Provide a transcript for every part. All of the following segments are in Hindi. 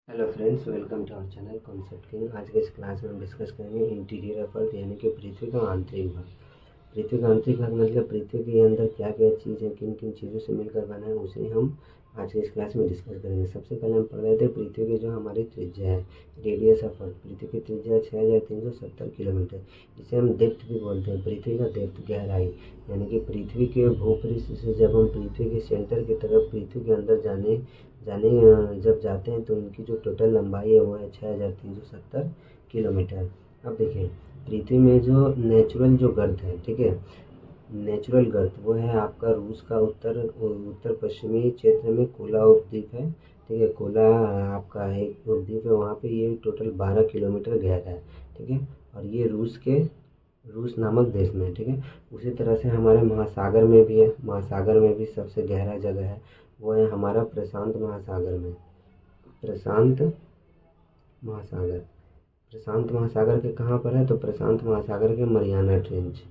Hello friends, welcome to our channel concept king. आज के इस क्लास में हम डिस्कस करेंगे इंटीरियर ऑफ अर्थ यानी कि पृथ्वी का आंतरिक भाग। पृथ्वी का आंतरिक भाग मतलब पृथ्वी के अंदर क्या क्या चीज़ है, किन किन चीज़ों से मिलकर बना है, उसे हम आज के इस क्लास में डिस्कस करेंगे। सबसे पहले हम पढ़ रहे थे पृथ्वी की जो हमारी त्रिज्या है, रेडियस ऑफ अर्थ। पृथ्वी की त्रिज्या 6370 किलोमीटर, जिसे हम डेप्थ भी बोलते हैं। पृथ्वी का डेप्थ, गहराई, यानी कि पृथ्वी के भूपृष्ठ से जब हम पृथ्वी के सेंटर की तरफ पृथ्वी के अंदर जाने जाने जब जाते हैं तो इनकी जो टोटल लंबाई है वो है 6370 किलोमीटर। अब देखिए, पृथ्वी में जो नेचुरल जो गर्त है, ठीक है, नेचुरल गर्त वो है आपका रूस का उत्तर पश्चिमी क्षेत्र में कोला उपद्वीप है। ठीक है, कोला आपका एक उपद्वीप है, वहाँ पे ये टोटल 12 किलोमीटर गहरा है। ठीक है, और ये रूस नामक देश में है। ठीक है, उसी तरह से हमारे महासागर में भी है। महासागर में भी सबसे गहरा जगह है वो है हमारा प्रशांत महासागर में। प्रशांत महासागर, प्रशांत महासागर के कहाँ पर है, तो प्रशांत महासागर के मरियाना ट्रेंच।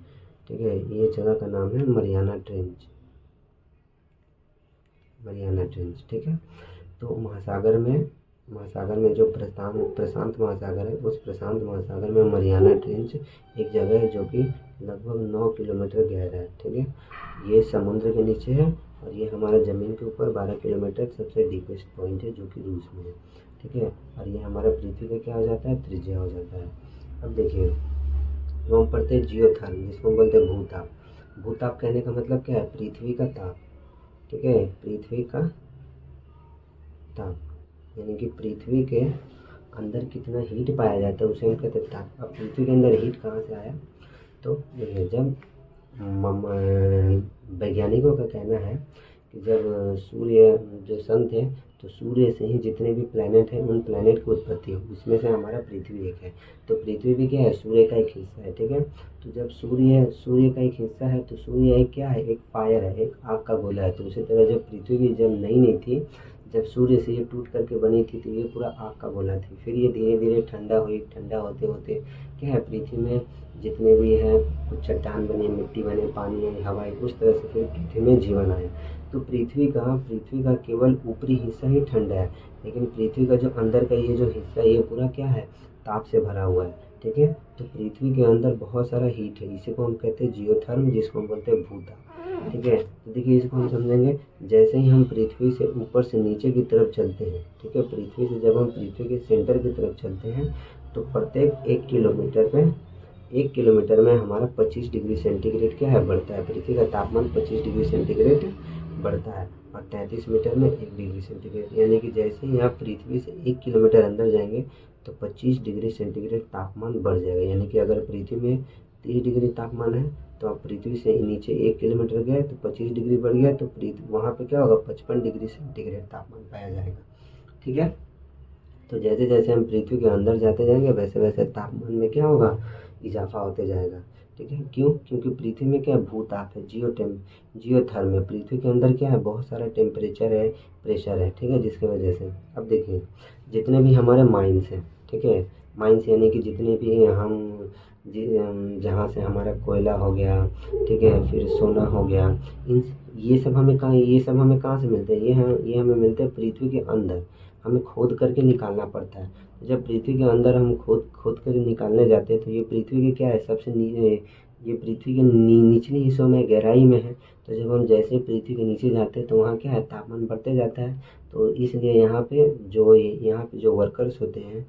ठीक है, ये जगह का नाम है मरियाना ट्रेंच, मरियाना ट्रेंच। ठीक है, तो महासागर में जो प्रशांत महासागर है, उस प्रशांत महासागर में मरियाना ट्रेंच एक जगह है जो कि लगभग 9 किलोमीटर गहरा है। ठीक है, ये समुद्र के नीचे है और ये हमारा ज़मीन के ऊपर 12 किलोमीटर सबसे डीपेस्ट पॉइंट है जो कि रूस में है। ठीक है, और ये हमारा पृथ्वी का क्या हो जाता है, त्रिज्या हो जाता है। अब देखिए, तो हम पढ़ते हैं जियोथर्म, जिसको हम बोलते हैं भूताप। भूताप कहने का मतलब क्या है, पृथ्वी का ताप। ठीक है, पृथ्वी का ताप, यानी कि पृथ्वी के अंदर कितना हीट पाया जाता है उसे हम कहते हैं ताप। अब पृथ्वी के अंदर हीट कहाँ से आया, तो देखिए, जब वैज्ञानिकों का कहना है कि जब सूर्य जो सन थे, तो सूर्य से ही जितने भी प्लैनेट हैं उन प्लैनेट की उत्पत्ति हुई, उसमें से हमारा पृथ्वी एक है। तो पृथ्वी भी क्या है, सूर्य का एक हिस्सा है। ठीक है, तो जब सूर्य का एक हिस्सा है तो सूर्य एक क्या है, एक फायर है, एक आग का गोला है। तो उसी तरह जब पृथ्वी भी जब नई नहीं थी, जब सूर्य से ये टूट करके बनी थी, तो ये पूरा आग का गोला थी। फिर ये धीरे धीरे ठंडा हुई, ठंडा होते होते क्या है, पृथ्वी में जितने भी है कुछ चट्टान बने, मिट्टी बने, पानी आई, हवा आई, उस तरह से फिर पृथ्वी में जीवन आया। तो पृथ्वी का केवल ऊपरी हिस्सा ही ठंडा है, लेकिन पृथ्वी का जो अंदर का ये जो हिस्सा है ये पूरा क्या है, ताप से भरा हुआ है। ठीक है, तो पृथ्वी के अंदर बहुत सारा हीट है, इसी को हम कहते हैं जियोथर्म, जिसको हम बोलते हैं भूताप। ठीक है, तो देखिए, इसको हम समझेंगे जैसे ही हम पृथ्वी से ऊपर से नीचे की तरफ चलते हैं। ठीक है, पृथ्वी से जब हम पृथ्वी के सेंटर की तरफ चलते हैं तो प्रत्येक 1 किलोमीटर में हमारा 25 डिग्री सेंटीग्रेड क्या है, बढ़ता है। पृथ्वी का तापमान 25 डिग्री सेंटीग्रेड बढ़ता है, और 33 मीटर में 1 डिग्री सेंटीग्रेड, यानी कि जैसे ही आप पृथ्वी से 1 किलोमीटर अंदर जाएंगे तो 25 डिग्री सेंटीग्रेड तापमान बढ़ जाएगा। यानी कि अगर पृथ्वी में 30 डिग्री तापमान है तो आप पृथ्वी से नीचे 1 किलोमीटर गए तो 25 डिग्री बढ़ गया, तो वहाँ पे क्या होगा, 55 डिग्री सेंटीग्रेड तापमान पाया जाएगा। ठीक है, तो जैसे जैसे हम पृथ्वी के अंदर जाते जाएंगे वैसे वैसे तापमान में क्या होगा, इजाफा होते जाएगा। ठीक है, क्यों, क्योंकि पृथ्वी में क्या है, भूताप है, जियोथर्म है। पृथ्वी के अंदर क्या है, बहुत सारा टेम्परेचर है, प्रेशर है। ठीक है, जिसकी वजह से अब देखिए, जितने भी हमारे माइंस हैं, ठीक है, माइंस यानी कि जितने भी हम जहाँ से हमारा कोयला हो गया, ठीक है, फिर सोना हो गया, इन ये सब हमें कहाँ से मिलते हैं, ये हमें मिलते हैं पृथ्वी के अंदर। हमें खोद करके निकालना पड़ता है। तो जब पृथ्वी के अंदर हम खोद खोद कर निकालने जाते हैं तो ये पृथ्वी के क्या है, ये पृथ्वी के निचले हिस्सों में, गहराई में है। तो जब हम जैसे पृथ्वी के नीचे जाते हैं तो वहाँ क्या है, तापमान बढ़ते जाता है। तो इसलिए यहाँ पे जो वर्कर्स होते हैं,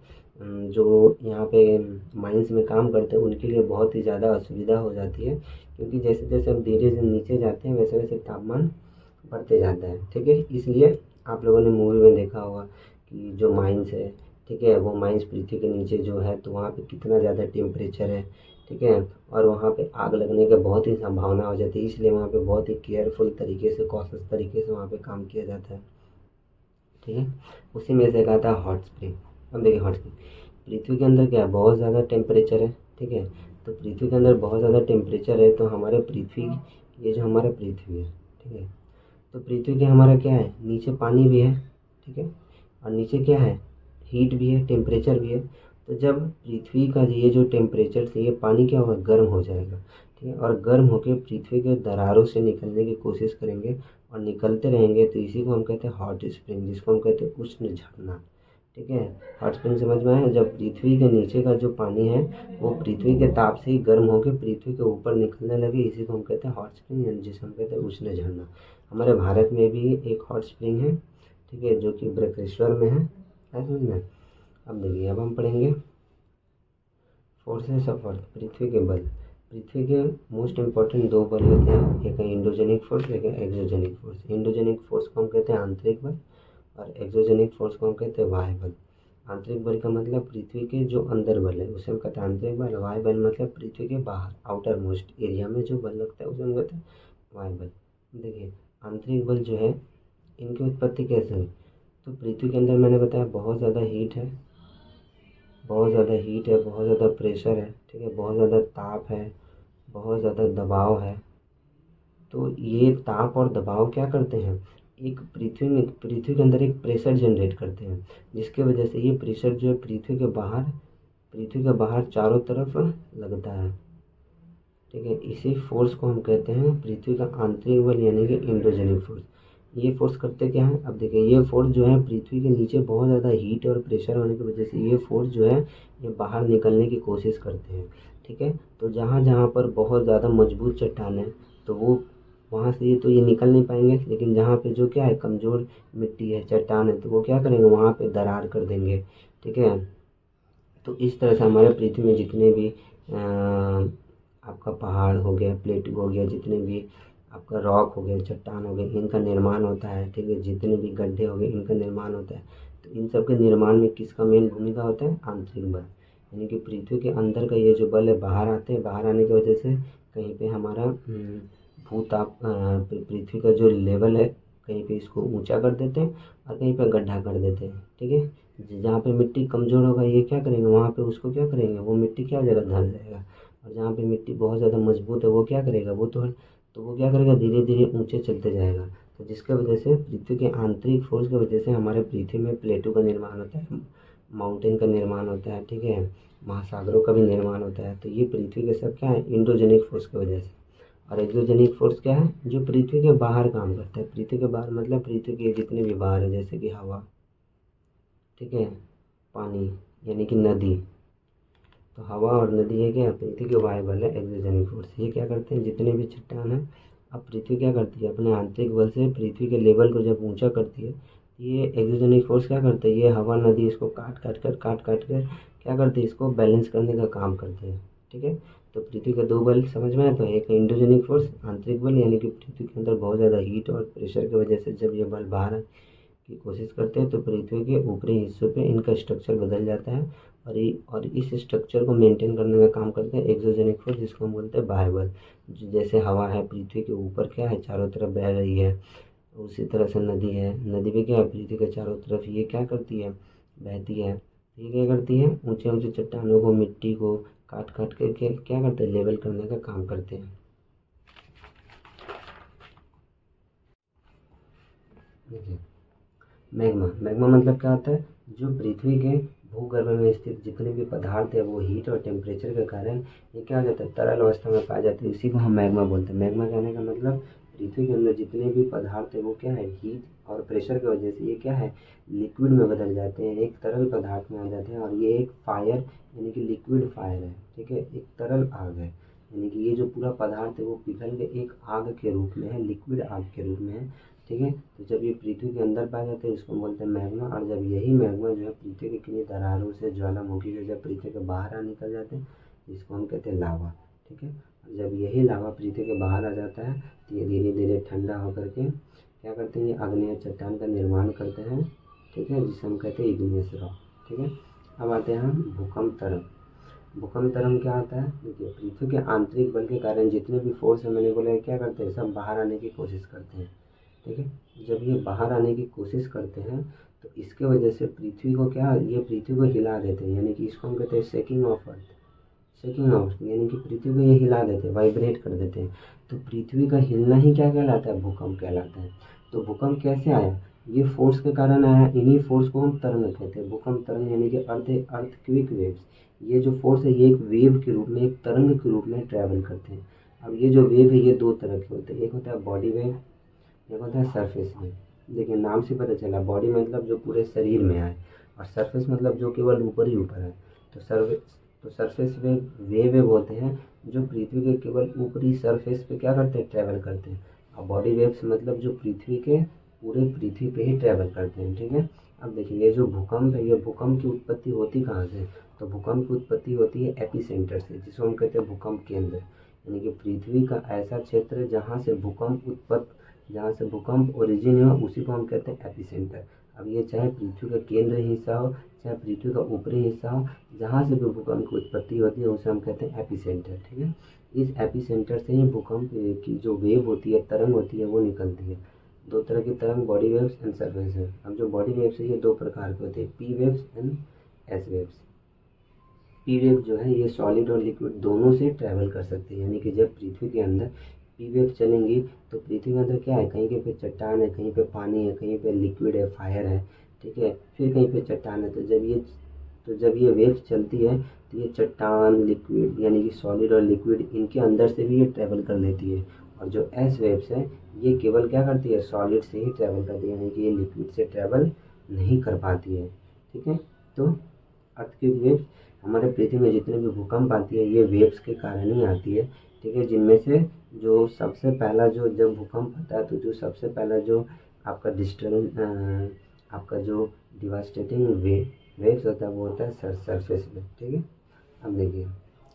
जो यहाँ पे माइंस में काम करते हैं, उनके लिए बहुत ही ज़्यादा असुविधा हो जाती है, क्योंकि जैसे जैसे हम धीरे से नीचे जाते हैं वैसे वैसे तापमान बढ़ते जाता है। ठीक है, इसलिए आप लोगों ने मूवी में देखा होगा कि जो माइंस है, ठीक है, वो माइंस पृथ्वी के नीचे जो है तो वहाँ पे कितना ज़्यादा टेम्परेचर है। ठीक है, और वहाँ पे आग लगने का बहुत ही संभावना हो जाती है, इसलिए वहाँ पे बहुत ही केयरफुल तरीके से, कॉशियस तरीके से वहाँ पे काम किया जाता है। ठीक है, उसी में से एक आता है हॉट स्प्रिंग। अब देखिए, हॉट स्प्रिंग पृथ्वी के अंदर क्या है, बहुत ज़्यादा टेम्परेचर है। ठीक है, तो पृथ्वी के अंदर बहुत ज़्यादा टेम्परेचर है, तो हमारे पृथ्वी, ये जो हमारा पृथ्वी है, ठीक है, तो पृथ्वी के हमारा क्या है, नीचे पानी भी है। ठीक है, और नीचे क्या है, हीट भी है, टेम्परेचर भी है। तो जब पृथ्वी का ये जो टेम्परेचर से ये पानी क्या होगा, गर्म हो जाएगा। ठीक है, और गर्म होकर पृथ्वी के दरारों से निकलने की कोशिश करेंगे और निकलते रहेंगे, तो इसी को हम कहते हैं हॉट स्प्रिंग, जिसको हम कहते हैं उष्ण झरना। ठीक है। हॉट स्प्रिंग समझ में आया? जब पृथ्वी के नीचे का जो पानी है वो पृथ्वी के ताप से ही गर्म होकर पृथ्वी के ऊपर निकलने लगे, इसी को हम कहते हैं हॉट स्प्रिंग, यानी जिसे हम कहते हैं उष्ण झरना। हमारे भारत में भी एक हॉट स्प्रिंग है, ठीक है, जो कि बृहस्पति में है समझ में। अब देखिए, अब हम पढ़ेंगे फोर्सेस ऑफ अर्थ, पृथ्वी के बल। पृथ्वी के मोस्ट इंपॉर्टेंट दो बल होते हैं, एक है इंडोजेनिक फोर्स, एक है एक्सोजेनिक फोर्स। इंडोजेनिक फोर्स को हम कहते हैं आंतरिक बल और एक्सोजेनिक फोर्स को हम कहते हैं बाह्य बल। आंतरिक बल का मतलब पृथ्वी के जो अंदर बल है उसे हम कहते हैं आंतरिक बल। बाह्य बल मतलब पृथ्वी के बाहर आउटर मोस्ट एरिया में जो बल लगता है उसे हम कहते हैं बाह्य बल। देखिए, आंतरिक बल जो है इनकी उत्पत्ति कैसे हुई? तो पृथ्वी के अंदर मैंने बताया बहुत ज़्यादा हीट है, बहुत ज़्यादा प्रेशर है, ठीक है, बहुत ज़्यादा ताप है, बहुत ज़्यादा दबाव है। तो ये ताप और दबाव क्या करते हैं, एक पृथ्वी के अंदर एक प्रेशर जनरेट करते हैं, जिसके वजह से ये प्रेशर जो है पृथ्वी के बाहर चारों तरफ लगता है, ठीक है। इसी फोर्स को हम कहते हैं पृथ्वी का आंतरिक बल, यानी कि इंडोजेनिक फोर्स। ये फोर्स करते क्या है? अब देखिए, ये फोर्स जो है पृथ्वी के नीचे बहुत ज़्यादा हीट और प्रेशर होने की वजह से ये फोर्स जो है ये बाहर निकलने की कोशिश करते हैं, ठीक है। तो जहाँ जहाँ पर बहुत ज़्यादा मजबूत चट्टान है तो वो वहाँ से ये निकल नहीं पाएंगे, लेकिन जहाँ पे जो क्या है कमज़ोर मिट्टी है, चट्टान है, तो वो क्या करेंगे, वहाँ पे दरार कर देंगे, ठीक है। तो इस तरह से हमारे पृथ्वी में जितने भी आपका पहाड़ हो गया, प्लेट हो गया, जितने भी आपका रॉक हो गया, चट्टान हो गए, इनका निर्माण होता है, ठीक है। जितने भी गड्ढे हो गए इनका निर्माण होता है। तो इन सब के निर्माण में किसका मेन भूमिका होता है? आंतरिक बल, यानी कि पृथ्वी के अंदर का ये जो बल है बाहर आते हैं, बाहर आने की वजह से कहीं पे हमारा भूताप पृथ्वी का जो लेवल है कहीं पे इसको ऊंचा कर देते हैं और कहीं पे गड्ढा कर देते हैं, ठीक है। जहाँ पे मिट्टी कमज़ोर होगा ये क्या करेंगे, वहाँ पे उसको क्या करेंगे, वो मिट्टी क्या हो जाएगा, धंस जाएगा। और जहाँ पे मिट्टी बहुत ज़्यादा मजबूत है वो क्या करेगा, वो क्या करेगा, धीरे धीरे ऊंचे चलते जाएगा। तो जिसके वजह से पृथ्वी के आंतरिक फोर्स की वजह से हमारे पृथ्वी में प्लेटों का निर्माण होता है, माउंटेन का निर्माण होता है, ठीक है, महासागरों का भी निर्माण होता है। तो ये पृथ्वी के सब क्या है, इंडोजेनिक फोर्स की वजह से। और एक्सोजेनिक फोर्स क्या है, जो पृथ्वी के बाहर काम करता है। पृथ्वी के बाहर मतलब पृथ्वी के जितने भी बाहर है, जैसे कि हवा, ठीक है, पानी, यानी कि नदी। तो हवा और नदी है क्या, पृथ्वी के वायु बल है एक्सोजेनिक फोर्स। ये क्या करते हैं, जितने भी चट्टान है, अब पृथ्वी क्या करती है, अपने आंतरिक बल से पृथ्वी के लेवल को जब ऊंचा करती है, ये एक्सोजेनिक फोर्स क्या करते हैं, ये हवा नदी इसको काट काट कर क्या करते हैं, इसको बैलेंस करने का काम करते हैं, ठीक है। तो पृथ्वी के दो बल समझ में आए, तो एक इंडोजेनिक फोर्स आंतरिक बल, यानी कि पृथ्वी के अंदर बहुत ज़्यादा हीट और प्रेशर की वजह से जब ये बल बाहर की कोशिश करते हैं तो पृथ्वी के ऊपरी हिस्सों पे इनका स्ट्रक्चर बदल जाता है और इस स्ट्रक्चर को मेंटेन करने का काम करते हैं एक्सोजेनिक फोर्स, जिसको हम बोलते हैं बाह्य बल। जैसे हवा है पृथ्वी के ऊपर क्या है, चारों तरफ बह रही है, उसी तरह से नदी है, नदी भी क्या है, पृथ्वी के चारों तरफ ये क्या करती है, बहती है। ये क्या करती है, ऊंचे ऊंचे चट्टानों को, मिट्टी को काट काट के क्या करते हैं, लेवल करने का काम करते हैं। देखिए, मैग्मा मतलब क्या होता है, जो पृथ्वी के भूगर्भ में स्थित जितने भी पदार्थ है वो हीट और टेम्परेचर के कारण ये क्या हो जाता है, तरल अवस्था में पाए जाते हैं, इसी को हम मैग्मा बोलते हैं। मैग्मा कहने का मतलब पृथ्वी के अंदर जितने भी पदार्थ है वो क्या है, हीट और प्रेशर की वजह से ये क्या है, लिक्विड में बदल जाते हैं, एक तरल पदार्थ में आ जाते हैं। और ये एक फायर, यानी कि लिक्विड फायर है, ठीक है, एक तरल आग है, यानी कि ये जो पूरा पदार्थ है वो पिघल के एक आग के रूप में है, लिक्विड आग के रूप में है, ठीक है। तो जब ये पृथ्वी के अंदर पाए जाते हैं इसको बोलते हैं मैग्मा। और जब यही मैग्मा जो है पृथ्वी के किन्हीं दरारों से, ज्वालामुखी से जब पृथ्वी के बाहर निकल जाते हैं इसको हम कहते हैं लावा, ठीक है। और जब यही लावा पृथ्वी के बाहर आ जाता है तो ये धीरे धीरे ठंडा होकर के क्या करते हैं, ये आग्नेय चट्टान का निर्माण करते हैं, ठीक है, जिसे हम कहते हैं इग्नियस रॉक, ठीक है। अब आते हैं हम भूकंप तरंग। भूकंप तरंग क्या होता है, देखिए, पृथ्वी के आंतरिक बल के कारण जितने भी फोर्स है मैंने बोला क्या करते हैं, सब बाहर आने की कोशिश करते हैं, ठीक है। जब ये बाहर आने की कोशिश करते हैं तो इसके वजह से पृथ्वी को क्या, ये पृथ्वी को हिला देते हैं, यानी कि इसको हम कहते हैं shaking of earth. Shaking of यानी कि पृथ्वी को ये हिला देते हैं, वाइब्रेट कर देते हैं। तो पृथ्वी का हिलना ही क्या कहलाता है, भूकंप कहलाता है। तो भूकंप कैसे आया, ये फोर्स के कारण आया, इन्हीं फोर्स को हम तरंग कहते हैं, भूकंप तरंग, यानी कि अर्थक्वेक वेव्स। ये जो फोर्स है ये एक वेव के रूप में, एक तरंग के रूप में ट्रैवल करते हैं। अब ये जो वेव है ये दो तरह के होते हैं, एक होता है बॉडी वेव, एक होता है सरफेस में। देखिए, नाम से पता चला, बॉडी मतलब जो पूरे शरीर में आए, और सरफेस मतलब जो केवल ऊपर ही ऊपर है। तो सरफेस वेव होते हैं जो पृथ्वी के केवल ऊपरी सरफेस पे क्या करते हैं, ट्रैवल करते हैं। और बॉडी वेव्स मतलब जो पृथ्वी के पूरे पृथ्वी पे ही ट्रैवल करते हैं, ठीक है। अब देखिए ये जो भूकंप है, ये भूकंप की उत्पत्ति होती कहाँ से? तो भूकंप की उत्पत्ति होती है एपिसेंटर से, जिसको हम कहते हैं भूकंप केंद्र। यानी कि पृथ्वी का ऐसा क्षेत्र जहाँ से भूकंप ओरिजिन हो, उसी को हम कहते हैं एपिसेंटर। अब ये चाहे पृथ्वी का केंद्र हिस्सा हो, चाहे पृथ्वी का ऊपरी हिस्सा हो, जहाँ से भी भूकंप की उत्पत्ति होती है उसे हम कहते हैं एपिसेंटर, ठीक है। इस एपिसेंटर से ही भूकंप की जो वेव होती है, तरंग होती है, वो निकलती है। दो तरह की तरंग, body waves and surface waves. अब जो बॉडी वेव्स है ये दो प्रकार के होते हैं, P waves and S waves. P wave जो है ये सॉलिड और लिक्विड दोनों से ट्रैवल कर सकते हैं। यानी कि जब पृथ्वी के अंदर पी वेव चलेंगी तो पृथ्वी के अंदर क्या है, कहीं पे चट्टान है, कहीं पे पानी है, कहीं पे लिक्विड है, फायर है, ठीक है, फिर कहीं पे चट्टान है। तो जब ये वेव चलती है तो ये चट्टान, लिक्विड यानी कि सॉलिड और लिक्विड, इनके अंदर से भी ये ट्रैवल कर लेती है। और जो एस वेव्स है ये केवल क्या करती है, सॉलिड से ही ट्रैवल करती है, यानी कि ये लिक्विड से ट्रैवल नहीं कर पाती है, ठीक है। तो अर्थक्वेक वेव्स, हमारे पृथ्वी में जितने भी भूकंप आती है ये वेव्स के कारण ही आती है, ठीक है। जिनमें से जो सबसे पहला जो जब भूकंप आता है तो जो सबसे पहला जो आपका आपका जो डिवास्टेटिंग वेव्स होता है वो होता है सरफेस वेव, ठीक है। अब देखिए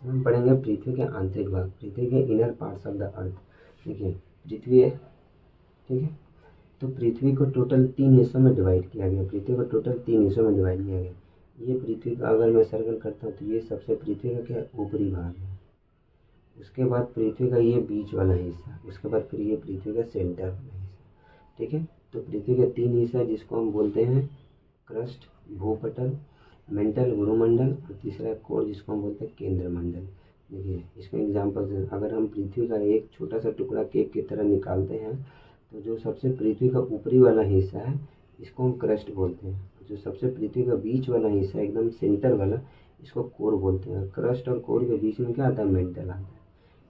हम पढ़ेंगे पृथ्वी के आंतरिक भाग, पृथ्वी के inner parts of the earth. देखिए पृथ्वी है, ठीक है। तो पृथ्वी को टोटल 3 हिस्सों में डिवाइड किया गया, पृथ्वी को टोटल 3 हिस्सों में डिवाइड किया गया। ये पृथ्वी का अगर मैं सर्कल करता हूँ तो ये सबसे पृथ्वी का क्या ऊपरी भाग है। उसके बाद पृथ्वी का ये बीच वाला हिस्सा, उसके बाद फिर ये पृथ्वी का सेंटर वाला हिस्सा, ठीक है। तो पृथ्वी का 3 हिस्सा जिसको हम बोलते हैं क्रस्ट भूपटल, मेंटल गुरुमंडल, और तीसरा कोर जिसको हम बोलते हैं केंद्र मंडल। देखिए इसका एग्जाम्पल, अगर हम पृथ्वी का एक छोटा सा टुकड़ा केक की तरह निकालते हैं तो जो सबसे पृथ्वी का ऊपरी वाला हिस्सा है इसको हम क्रस्ट बोलते हैं। जो सबसे पृथ्वी का बीच वाला हिस्सा है एकदम सेंटर वाला, इसको कोर बोलते हैं। क्रस्ट और कोर के बीच में क्या आता है, मेंटल आता है,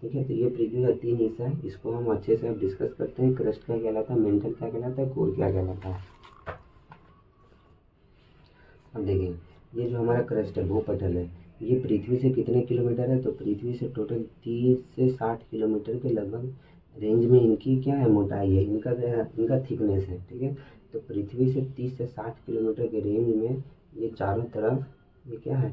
ठीक है। तो ये पृथ्वी का 3 हिस्सा है, इसको हम अच्छे से अब डिस्कस करते हैं। क्रस्ट क्या कहलाता है, मेंटल क्या कहलाता है, कोर क्या कहलाता है। अब देखिए ये जो हमारा क्रस्ट है, भूपटल है, ये पृथ्वी से कितने किलोमीटर है, तो पृथ्वी से टोटल 30 से 60 किलोमीटर के लगभग रेंज में इनकी क्या है, मोटाई है, इनका थिकनेस है, ठीक है। तो पृथ्वी से 30 से 60 किलोमीटर के रेंज में ये चारों तरफ ये क्या है,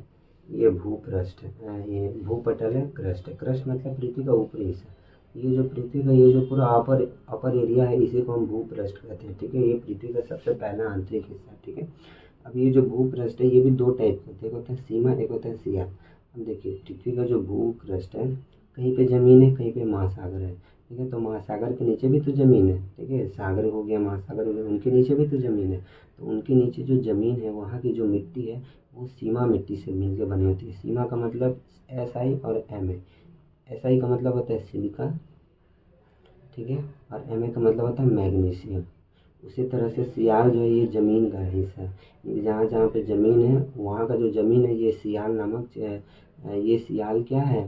ये भूपृष्ठ है, ये भूपटल है, क्रस्ट है। क्रस्ट मतलब पृथ्वी का ऊपरी हिस्सा। ये जो पृथ्वी का ये जो पूरा अपर एरिया है इसी को हम भूपृष्ठ कहते हैं, ठीक है। ये पृथ्वी का सबसे पहला आंतरिक हिस्सा, ठीक है। अब ये जो भूपृष्ठ है ये भी दो टाइप के होते हैं, एक होता है सीमा, एक होता है सियाल। अब देखिए पृथ्वी का जो भूपृष्ठ है, कहीं पे जमीन है, कहीं पे महासागर है, ठीक है। तो महासागर के नीचे भी तो जमीन है, ठीक है, सागर हो गया, महासागर हो गया, उनके नीचे भी तो जमीन है। तो उनके नीचे जो जमीन है वहाँ की जो मिट्टी है वो सीमा मिट्टी से मिलकर बनी होती है। सीमा का मतलब SI और MA। SI का मतलब होता है सिलिका, ठीक है, और MA का मतलब होता है मैग्नीशियम। उसी तरह से सियाल जो है ये ज़मीन का हिस्सा है, जहाँ जहाँ पे ज़मीन है वहाँ का जो ज़मीन है ये सियाल नामक ये सियाल क्या है,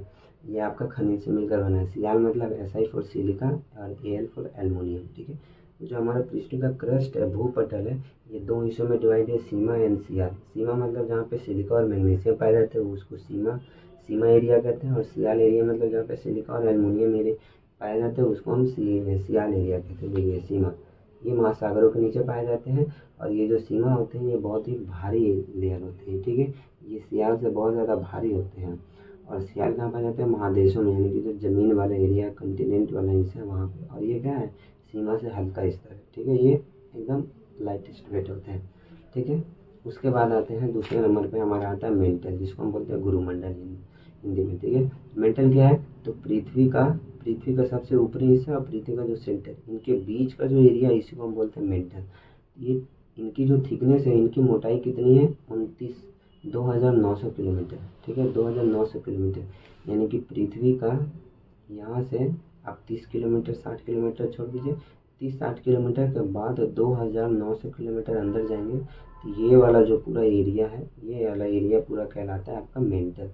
ये आपका खनिज से मिलकर बना है। सियाल मतलब SI फॉर सिलिका और AL फॉर एल्युमिनियम, ठीक है। जो हमारा पृथ्वी का क्रस्ट है, भूपटल है, ये दो हिस्सों में डिवाइड है, सीमा एंड सियाल। सीमा मतलब जहाँ पे सिलिका और मैग्नीशियम पाए जाते हैं उसको सीमा एरिया कहते हैं, और सियाल एरिया मतलब जहाँ पे सिलिका और एल्युमिनियम एरिया पाए जाते हैं उसको हम सियाल एरिया कहते हैं। देखिए सीमा ये महासागरों के नीचे पाए जाते हैं, और ये जो सीमा होते हैं ये बहुत ही भारी लेयर होते हैं, ठीक है। ये सियाल से बहुत ज़्यादा भारी होते हैं। और सियाल कहाँ पाए जाते हैं, महादेशों में, यानी कि जो ज़मीन वाला एरिया, कंटिनेंट वाला हिस्सा है वहाँ पे। और ये क्या है, सीमा से हल्का स्तर है, ठीक है, ये एकदम लाइटेस्ट वेट होते हैं, ठीक है। उसके बाद आते हैं दूसरे नंबर पे हमारा आता है मेंटल, जिसको हम बोलते हैं गुरुमंडल हिंदी में, ठीक है। मेंटल क्या है, तो पृथ्वी का सबसे ऊपरी हिस्सा और पृथ्वी का जो सेंटर, इनके बीच का जो एरिया है इसी को हम बोलते हैं मेंटल। ये इनकी जो थिकनेस है, इनकी मोटाई कितनी है, 2900 किलोमीटर, ठीक है, 2900 किलोमीटर। यानी कि पृथ्वी का यहाँ से आप 30 किलोमीटर 60 किलोमीटर छोड़ दीजिए, 30-60 किलोमीटर के बाद 2900 किलोमीटर अंदर जाएंगे तो ये वाला जो पूरा एरिया है, ये वाला एरिया पूरा कहलाता है आपका मेंटल,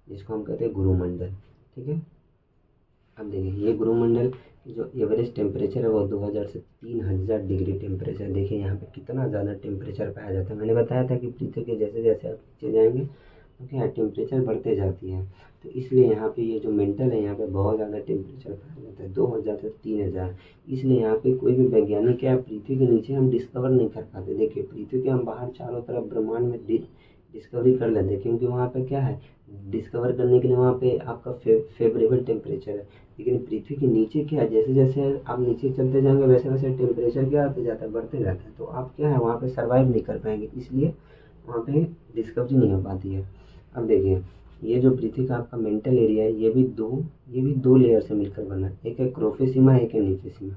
जिसको हम कहते हैं गुरुमंडल, ठीक है। अब देखिए ये गुरुमंडल कि जो एवरेज टेम्परेचर है वो 2000 से 3000 डिग्री टेम्परेचर। देखिए यहाँ पे कितना ज़्यादा टेम्परेचर पाया जाता है। मैंने बताया था कि पृथ्वी के जैसे जैसे आप नीचे जाएंगे तो क्या टेम्परेचर बढ़ते जाती है, तो इसलिए यहाँ पे ये जो मेंटल है यहाँ पे बहुत ज़्यादा टेम्परेचर पाया जाता है, 2000 से 3000। इसलिए यहाँ पे कोई भी वैज्ञानिक क्या पृथ्वी के नीचे हम डिस्कवर नहीं कर पाते। देखिए पृथ्वी के हम बाहर चारों तरफ ब्रह्मांड में डिस्कवरी कर लेते हैं, क्योंकि वहाँ पे क्या है, डिस्कवर करने के लिए वहाँ पे आपका फेवरेबल टेम्परेचर है। लेकिन पृथ्वी के नीचे क्या है, जैसे जैसे आप नीचे चलते जाएंगे वैसे वैसे टेम्परेचर क्या होते जाता है, बढ़ते जाता है, तो आप क्या है वहाँ पे सर्वाइव नहीं कर पाएंगे, इसलिए वहाँ पे डिस्कवरी नहीं हो पाती है। अब देखिए ये जो पृथ्वी का आपका मेंटल एरिया है ये भी दो लेयर से मिलकर बना है, एक है क्रोफेसीमा, एक है नीफेसीमा।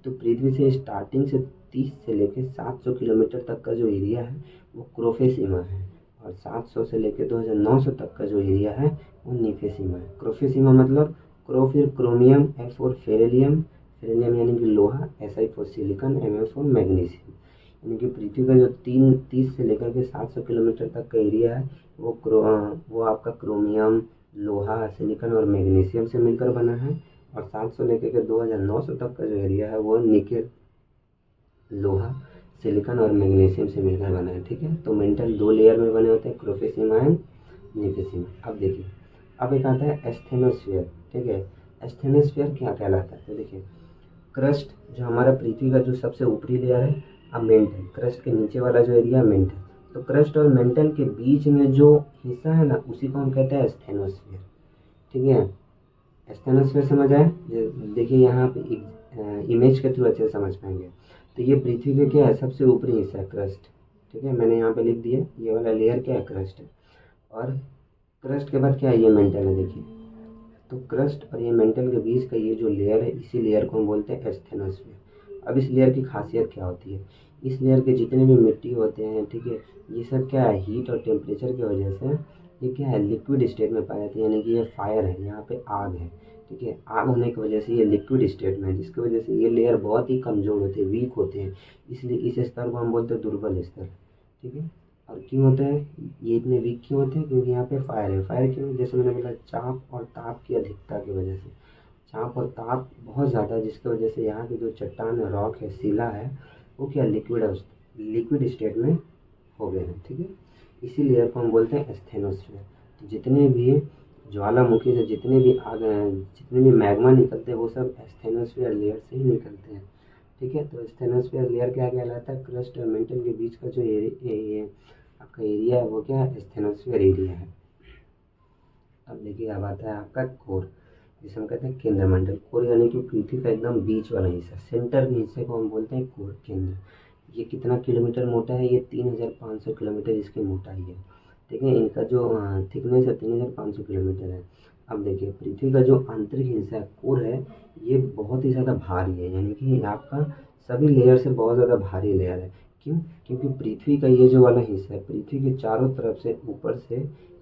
तो पृथ्वी से स्टार्टिंग से 30 से लेकर 700 किलोमीटर तक का जो एरिया है वो क्रोफेसीमा है, और 700 से लेकर 2900 तक का जो एरिया है वो नीफेसीमा है। क्रोफेसीमा मतलब क्रो फिर क्रोमियम, एफ फॉर फेरेलियम, फेरेलियम यानी कि लोहा, S I for silicon, M F for magnesium. यानी कि पृथ्वी का जो 30 से लेकर के 700 किलोमीटर तक का एरिया है वो आपका क्रोमियम, लोहा, सिलिकॉन और मैग्नीशियम से मिलकर बना है, और 700 लेकर के 2900 तक का जो एरिया है वो निकेल, लोहा, सिलिकॉन और मैग्नीशियम से मिलकर बना है। ठीक है, तो मेंटल दो लेयर में बने होते हैं, क्रोफेसीमा एंड नीफेसीमा। अब देखिए अब एक आता है एस्थेनोस्फीयर। ठीक है, एस्थेनोस्फीयर क्या कहलाता है, तो देखिए क्रस्ट जो हमारा पृथ्वी का जो सबसे ऊपरी लेयर है, अब मेंटल, क्रस्ट के नीचे वाला जो एरिया है मेंटल, तो क्रस्ट और मेंटल के बीच में जो हिस्सा है ना उसी को हम कहते हैं एस्थेनोस्फीयर। ठीक है, एस्थेनोस्फीयर समझ आए, देखिए यहाँ पे इमेज के थ्रू अच्छे से समझ पाएंगे। तो ये पृथ्वी का क्या है, सबसे ऊपरी हिस्सा है क्रस्ट। ठीक है, मैंने यहाँ पे लिख दिया ये वाला लेयर क्या है, क्रस्ट है, और क्रस्ट के बाद क्या है, ये मेंटल है। देखिए तो क्रस्ट और ये मेंटल के बीच का ये जो लेयर है इसी लेयर को हम बोलते हैं एस्थेनोस्फीयर। अब इस लेयर की खासियत क्या होती है, इस लेयर के जितने भी मिट्टी होते हैं, ठीक है, ये सब क्या है, हीट और टेम्परेचर की वजह से ये क्या है, लिक्विड स्टेट में पाए जाते हैं, यानी कि ये फायर है, यहाँ पे आग है। ठीक है, आग होने की वजह से ये लिक्विड स्टेट में है, जिसकी वजह से ये लेयर बहुत ही कमजोर होते हैं, वीक होते हैं, इसलिए इस स्तर को हम बोलते हैं दुर्बल स्तर। ठीक है, और क्यों होता है ये इतने वीक क्यों होते हैं, क्योंकि यहाँ पे फायर है। फायर क्यों, जैसे मैंने बोला चाप और ताप की अधिकता की वजह से, चाप और ताप बहुत ज़्यादा है, जिसकी वजह से यहाँ की जो चट्टान है, रॉक है, शिला है, वो क्या लिक्विड स्टेट में हो गए हैं। ठीक है, इसी लेयर को हम बोलते हैं एस्थेनोस्फीयर। तो जितने भी ज्वालामुखी से जितने भी आग जितने भी मैग्मा निकलते हैं वो सब एस्थेनोस्फीयर लेयर से ही निकलते हैं। ठीक है, तो एस्थेनोस्फीयर लेयर क्या कहलाता है, क्रस्ट और मेंटल के बीच का जो आपका एरिया है वो क्या है, एस्थेनोस्फीयर एरिया है। अब देखिए अब आता है आपका कोर, जिसे हम कहते हैं केंद्र मंडल। कोर यानी कि पृथ्वी का एकदम बीच वाला हिस्सा, सेंटर के हिस्से को हम बोलते हैं कोर, केंद्र। ये कितना किलोमीटर मोटा है, ये 3500 किलोमीटर इसकी मोटाई है। ठीक है, इनका जो थिकनेस है 3500 किलोमीटर है। अब देखिए पृथ्वी का जो आंतरिक हिस्सा है, कोर है, ये बहुत ही ज़्यादा भारी है, यानी कि आपका सभी लेयर से बहुत ज़्यादा भारी लेयर है। क्यों, क्योंकि पृथ्वी का ये जो वाला हिस्सा है, पृथ्वी के चारों तरफ से ऊपर से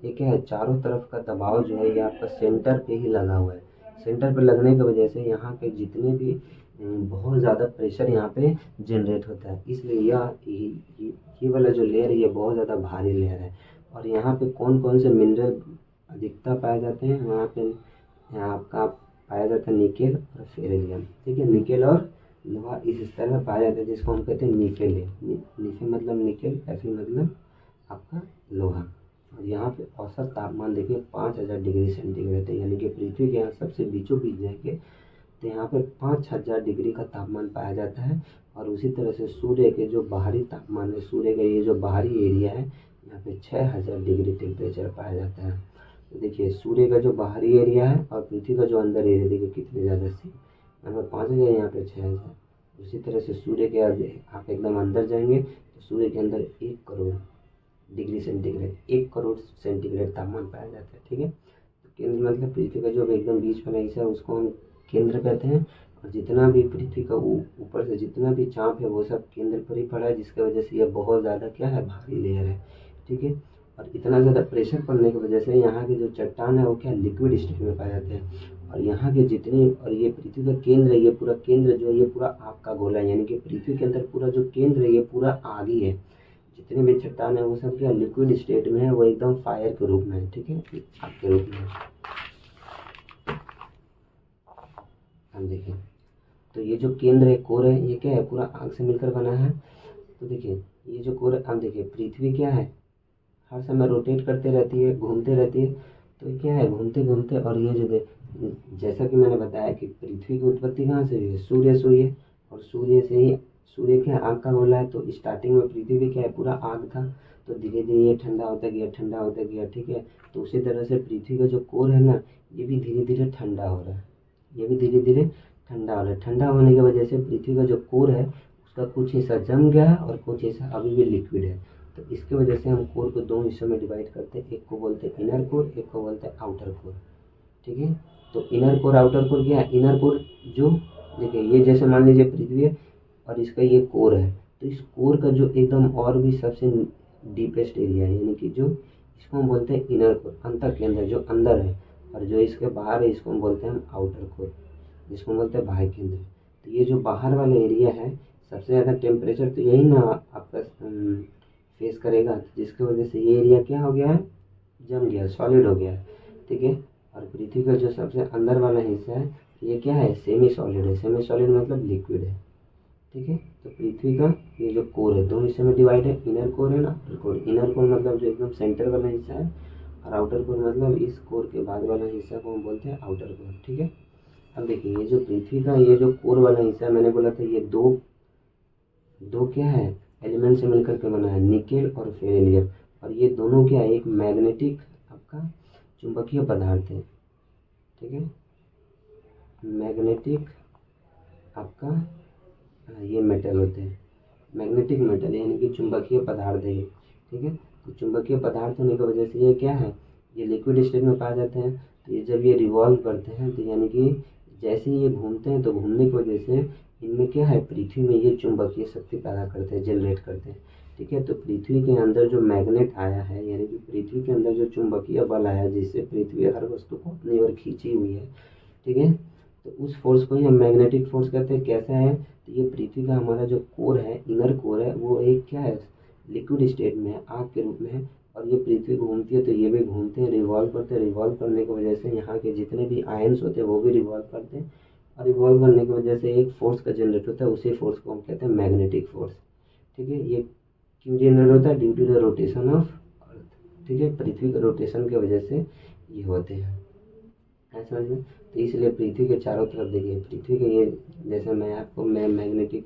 ये क्या है, चारों तरफ का दबाव जो है ये आपका सेंटर पे ही लगा हुआ है। सेंटर पे लगने की वजह से यहाँ के जितने भी बहुत ज़्यादा प्रेशर यहाँ पे जनरेट होता है, इसलिए ये वाला जो लेयर है ये बहुत ज़्यादा भारी लेयर है। और यहाँ पे कौन कौन से मिनरल अधिकता पाए जाते हैं, वहाँ पे यहाँ आपका पाया जाता है निकेल और फेरेलियम। ठीक है, निकेल और लोहा इस स्तर में पाया जाता है, जिसको हम कहते हैं निकेल है। निके मतलब निकेल, एफी मतलब आपका लोहा। और यहाँ पे औसत तापमान देखिए 5000 डिग्री सेंटीग्रेड है, यानी कि पृथ्वी के यहाँ सबसे बीचों बीच जाएंगे तो यहाँ पे 5000 डिग्री का तापमान पाया जाता है। और उसी तरह से सूर्य के जो बाहरी तापमान है, सूर्य का ये जो बाहरी एरिया है, यहाँ पे 6000 डिग्री टेम्परेचर पाया जाता है। तो देखिए सूर्य का जो बाहरी एरिया है और पृथ्वी का जो अंदर एरिया, देखिए कितने ज़्यादा सी, यहाँ पे 5000, यहाँ पे 6000। उसी तरह से सूर्य के आप एकदम अंदर जाएंगे तो सूर्य के अंदर 1 crore degree centigrade, 1 crore centigrade तापमान पाया जाता है। ठीक है, तो केंद्र मतलब पृथ्वी का जो एकदम बीच वाला हिस्सा है उसको हम केंद्र कहते हैं, और जितना भी पृथ्वी का ऊपर से जितना भी चाप है वो सब केंद्र पर ही पड़ा है, जिसकी वजह से ये बहुत ज़्यादा क्या है, भारी लेयर है। ठीक है, और इतना ज़्यादा प्रेशर पड़ने की वजह से यहाँ की जो चट्टान है वो क्या लिक्विड स्टेट में पाए जाते हैं। और यहाँ के जितने, और ये पृथ्वी का केंद्र है, ये पूरा केंद्र जो है ये पूरा आग का गोला है, यानी कि पृथ्वी के अंदर पूरा जो केंद्र है ये पूरा आग ही है। जितने भी चट्टान है वो सब क्या लिक्विड स्टेट में है, वो एकदम फायर के रूप में है। ठीक है, आग के रूप में। हम देखिए तो ये जो केंद्र है, कोर है, ये क्या है, पूरा आग से मिलकर बना है। तो देखिए ये जो कोर है, अब देखिए पृथ्वी क्या है, हर समय रोटेट करते रहती है, घूमते रहती है। तो ये क्या है, घूमते घूमते, और ये जो जैसा कि मैंने बताया कि पृथ्वी की उत्पत्ति कहाँ से हुई है, सूर्य से हुई है। और सूर्य से ही, सूर्य क्या आग का गोला है, तो स्टार्टिंग में पृथ्वी क्या है, पूरा आग था। तो धीरे धीरे ये ठंडा होता गया, ठंडा होता गया, ठीक है। तो उसी तरह से पृथ्वी का जो कोर है ना, ये भी धीरे धीरे ठंडा हो रहा है, ये भी धीरे धीरे ठंडा हो रहा है। ठंडा होने की वजह से पृथ्वी का जो कोर है उसका कुछ हिस्सा जम गया है और कुछ हिस्सा अभी भी लिक्विड है। तो इसकी वजह से हम कोर को दो हिस्सों में डिवाइड करते हैं, एक को बोलते हैं इनर कोर, एक को बोलते हैं आउटर कोर, ठीक है। तो इनर कोर आउटर कोर क्या है, इनर कोर जो, देखिए ये जैसे मान लीजिए पृथ्वी है और इसका ये कोर है, तो इस कोर का जो एकदम और भी सबसे डीपेस्ट एरिया है, यानी कि जो इसको हम बोलते हैं इनर कोर, अंतर केंद्र जो अंदर है, और जो इसके बाहर है इसको हम बोलते हैं हम आउटर कोर, जिसको हम बोलते हैं बाह्य केंद्र। तो ये जो बाहर वाला एरिया है, सबसे ज़्यादा टेम्परेचर तो यही ना आपका फेस करेगा, जिसकी वजह से ये एरिया क्या हो गया है, जम गया, सॉलिड हो गया है, ठीक है। और पृथ्वी का जो सबसे अंदर वाला हिस्सा है, ये क्या है, सेमी सॉलिड है। सेमी सॉलिड मतलब लिक्विड है, ठीक है। तो पृथ्वी का ये जो कोर है दो हिस्से में डिवाइड है, इनर कोर है ना आउटर कोर। इनर कोर मतलब जो एकदम सेंटर वाला हिस्सा है, और आउटर कोर मतलब इस कोर के बाद वाला हिस्सा को हम बोलते हैं आउटर कोर, ठीक है। अब देखिए ये जो पृथ्वी का ये जो कोर वाला हिस्सा मैंने बोला था, ये दो दो क्या है, एलिमेंट से मिलकर के बना है, निकेल और बेरिलियम। और ये दोनों क्या है, एक मैग्नेटिक आपका चुंबकीय पदार्थ है, ठीक है। मैग्नेटिक आपका ये मेटल होते हैं, मैग्नेटिक मेटल यानी कि चुंबकीय पदार्थ है ये, ठीक है। तो चुंबकीय पदार्थ होने की वजह से ये क्या है, ये लिक्विड स्टेट में पाए जाते हैं। तो ये जब ये रिवॉल्व करते हैं, तो यानी कि जैसे ही ये घूमते हैं, तो घूमने की वजह से इनमें क्या है, पृथ्वी में ये चुंबकीय शक्ति पैदा करते हैं, जनरेट करते हैं, ठीक है। तो पृथ्वी के अंदर जो मैग्नेट आया है, यानी कि पृथ्वी के अंदर जो चुंबकीय बल आया है, जिससे पृथ्वी हर वस्तु को अपनी ओर खींची हुई है, ठीक है। तो उस फोर्स को ही हम मैग्नेटिक फोर्स कहते हैं। कैसा है, तो ये पृथ्वी का हमारा जो कोर है, इनर कोर है, वो एक क्या है, लिक्विड स्टेट में है, आग के रूप में है। और ये पृथ्वी घूमती है तो ये भी घूमते हैं, रिवॉल्व करते हैं। रिवॉल्व करने की वजह से यहाँ के जितने भी आयन्स होते हैं वो भी रिवॉल्व करते हैं, और रिवॉल्व करने की वजह से एक फोर्स का जनरेट होता है, उसी फोर्स को हम कहते हैं मैग्नेटिक फोर्स, ठीक है। ये क्यों जनरेट होता है, due to the rotation of earth, ठीक है। पृथ्वी के रोटेशन की वजह से ये होते हैं, समझ में। तो इसलिए पृथ्वी के चारों तरफ देखिए, पृथ्वी के ये, जैसे मैं मैग्नेटिक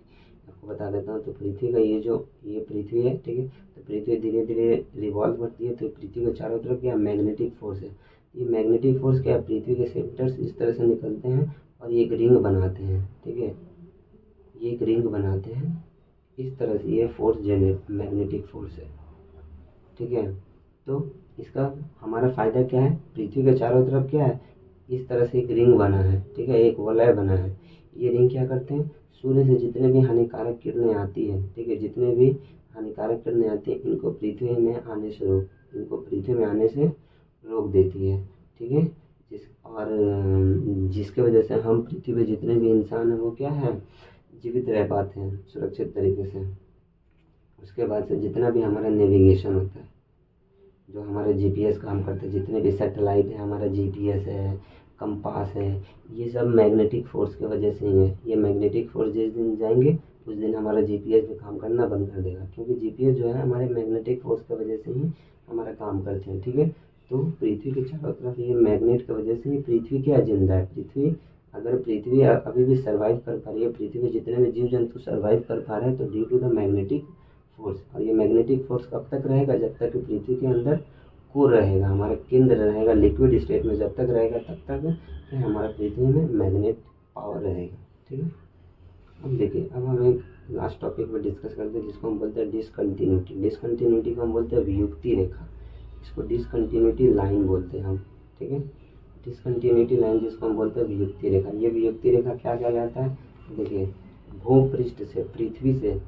आपको बता देता हूँ। तो पृथ्वी का ये जो ये पृथ्वी है, ठीक है। तो पृथ्वी धीरे धीरे रिवॉल्व करती है, तो पृथ्वी के चारों तरफ क्या मैग्नेटिक फोर्स है। ये मैग्नेटिक फोर्स क्या है, पृथ्वी के सेंटर्स इस तरह से निकलते हैं और ये एक रिंग बनाते हैं, ठीक है। ये एक रिंग बनाते हैं इस तरह से, ये फोर्स जनरेट मैग्नेटिक फोर्स है, ठीक है। तो इसका हमारा फायदा क्या है, पृथ्वी के चारों तरफ क्या है, इस तरह से एक रिंग बना है, ठीक है, एक वलय बना है। ये रिंग क्या करते हैं, सूर्य से जितने भी हानिकारक किरणें आती है, ठीक है, जितने भी हानिकारक किरणें आती है, इनको पृथ्वी में आने से रोक देती है, ठीक है। जिसके वजह से हम पृथ्वी पे जितने भी इंसान हैं वो क्या है, जीवित रह पाते हैं सुरक्षित तरीके से। उसके बाद से जितना भी हमारा नेविगेशन होता है, जो हमारे जीपीएस काम करते हैं, जितने भी सैटेलाइट है, हमारा जीपीएस है, कंपास है, ये सब मैग्नेटिक फोर्स की वजह से ही है। ये मैग्नेटिक फोर्स जिस दिन जाएंगे उस दिन हमारा जीपीएस भी काम करना बंद कर देगा, क्योंकि जीपीएस जो है हमारे मैग्नेटिक फोर्स की वजह से ही हमारा काम करते हैं, ठीक है। तो पृथ्वी के चारों तरफ ये मैग्नेट की वजह से ही पृथ्वी क्या जिंदा है। अगर पृथ्वी अभी भी सर्वाइव कर पा रही है, पृथ्वी पे जितने भी जीव जंतु सर्वाइव कर पा रहे हैं, तो due to the magnetic force. और ये मैग्नेटिक फोर्स कब तक रहेगा, जब तक कि पृथ्वी के अंदर कोर रहेगा, हमारा केंद्र रहेगा लिक्विड स्टेट में, जब तक रहेगा तब तक हमारा पृथ्वी में मैग्नेट पावर रहेगा, ठीक है। अब देखिए, अब हम एक लास्ट टॉपिक पे डिस्कस करते हैं, जिसको हम बोलते हैं डिसकंटिन्यूटी। डिसकंटिन्यूटी को हम बोलते हैं वियुक्ति रेखा, इसको डिसकंटिन्यूटी लाइन बोलते हैं हम, ठीक है। डिसकंटिन्यूटी लाइन जिसको हम बोलते हैं वियुक्ति रेखा। ये वियुक्ति रेखा क्या क्या जाता है, देखिए भूपृष्ठ से, पृथ्वी से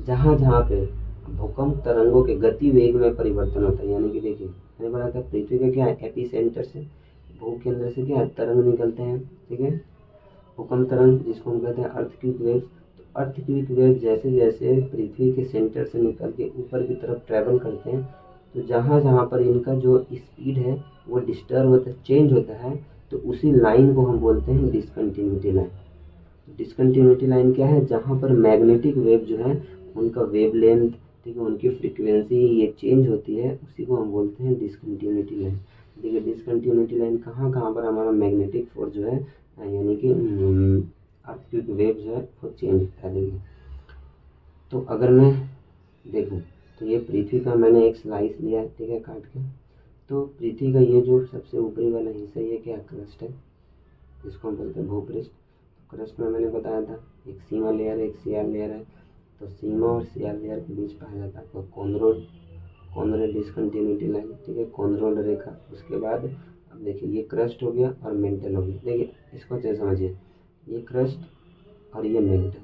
जहाँ जहाँ पे भूकंप तरंगों के गति वेग में परिवर्तन होता है, यानी कि देखिए मैंने बोला था पृथ्वी का क्या है, एपी सेंटर से, भू केंद्र से क्या है, तरंग निकलते हैं, ठीक है, भूकंप तरंग, जिसको हम कहते हैं अर्थक्वेक वेव। तो अर्थक्वेक वेव जैसे जैसे पृथ्वी के सेंटर से निकल के ऊपर की तरफ ट्रैवल करते हैं, तो जहाँ जहाँ पर इनका जो स्पीड है वो डिस्टर्ब होता है, चेंज होता है, तो उसी लाइन को हम बोलते हैं डिसकंटिन्यूटी लाइन। डिसकंटिन्यूटी लाइन क्या है, जहाँ पर मैग्नेटिक वेव जो है उनका वेव लेंथ, ठीक है, उनकी फ्रीक्वेंसी ये चेंज होती है, उसी को हम बोलते हैं डिसकंटिन्यूटी लाइन। देखिए डिसकंटिन्यूटी लाइन कहाँ कहाँ पर हमारा मैग्नेटिक फोर्स जो है यानी कि अर्थ वेव जो है वो चेंज होता है। देखिए तो अगर मैं देखूँ तो ये पृथ्वी का मैंने एक स्लाइस लिया है, ठीक है, काट के। तो पृथ्वी का ये जो सबसे ऊपरी वाला हिस्सा ये क्या क्रस्ट है, इसको हम बोलते हैं भूपृष्ठ। क्रस्ट में मैंने बताया था एक सीमा लेयर है, एक शियर लेयर है। तो सीमा और शियर लेयर के बीच पाया जाता है आपका कॉनरोड डिसकंटिन्यूटी लाइन, ठीक है, कॉनरोड रेखा। उसके बाद अब देखिए ये क्रस्ट हो गया और मेंटल हो गया। देखिए इसको अच्छे से समझिए, ये क्रस्ट और ये मेंटल,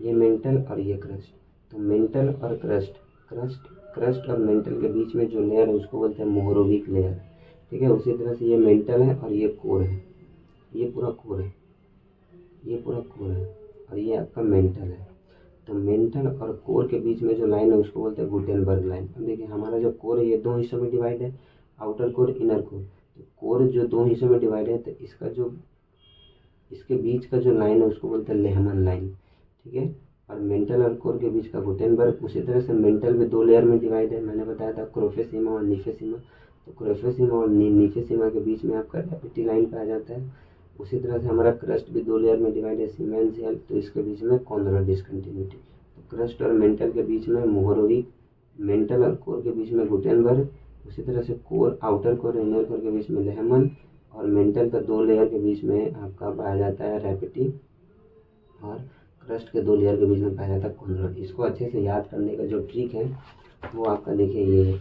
ये मेंटल और ये क्रस्ट। तो मेंटल और क्रस्ट और मेंटल के बीच में जो लेयर है उसको बोलते हैं मोहरोविक लेयर, ठीक है। उसी तरह से ये मेंटल है और ये कोर है, ये पूरा कोर है, ये पूरा कोर है और ये आपका मेंटल है। तो मेंटल और कोर के बीच में जो लाइन है उसको बोलते हैं गुटेनबर्ग लाइन। अब देखिए हमारा जो कोर है ये दो हिस्सों में डिवाइड है, आउटर कोर इनर कोर। तो कोर जो दो हिस्सों में डिवाइड है तो इसके बीच का जो लाइन है उसको बोलते हैं लेहमन लाइन, ठीक है। और मेंटल और कोर के बीच का गुटेनबर्ग। उसी तरह से मेंटल भी दो लेयर में डिवाइड है, मैंने बताया था क्रोफे सीमा और नीफे सीमा। तो क्रोफे सीमा और नीचे सीमा के बीच में आपका रेपिटी लाइन पाया जाता है। उसी तरह से हमारा क्रस्ट भी दो लेयर में डिवाइड है, सीमेंशियल। तो इसके बीच में कॉन्ड्रोइड डिसकंटिन्यूटी। तो क्रस्ट और मेंटल के बीच में मोहरोविक, मेंटल और कोर के बीच में गुटेनबर्ग। उसी तरह से core, outer core inner core के बीच में लेहमन और मेंटल का दो लेयर के बीच में आपका पाया जाता है रेपिटी और क्रस्ट के दो लेयर के बीच में पाया जाता है कॉन्ड्रोइड। इसको अच्छे से याद करने का जो ट्रिक है वो आपका देखिए ये है,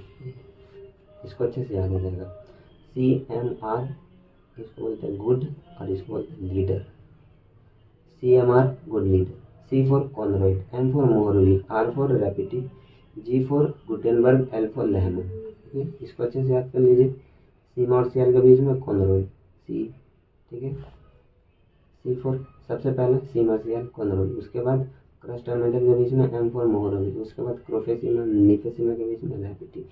इसको अच्छे से याद हो जाएगा। CMR इसको बोलते हैं गुड और इसको बोलते हैं leader. CMR good leader, C for Conrad, M for Mohorovicic, R for Repetti, G for Gutenberg, L for Lehmann, ठीक है। इसको अच्छे से याद कर लीजिए। सीमा और शियर के बीच में कॉन्ड्रोइड C, ठीक है। C फॉर सबसे पहले सीमा शियर कॉन्ड्रोइड, उसके बाद क्रस्ट और मेंटल के बीच में M फॉर मोहरोविक, उसके बाद क्रोफे सीमा नीफे सीमा के बीच में रेपिटी,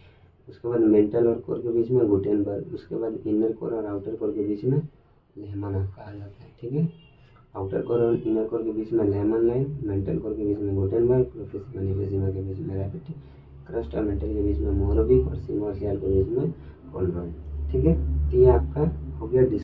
उसके बाद मेंटल और कोर के बीच में गुटेनबर्ग, उसके बाद इनर कोर और आउटर कोर के बीच में लेहमन कहा जाता है, ठीक है। आउटर कोर और इनर कोर के बीच में लेहमन लाइन, मेंटल कोर के बीच में गुटेनबर्ग, क्रोफे सीमा नीफे सीमा के बीच में रेपिटी, क्रस्ट और मेंटल के बीच में मोहरोविक और सीमा और शियर के बीच में कॉन्ड्रोइड, ठीक है। तो ये आपका हो गया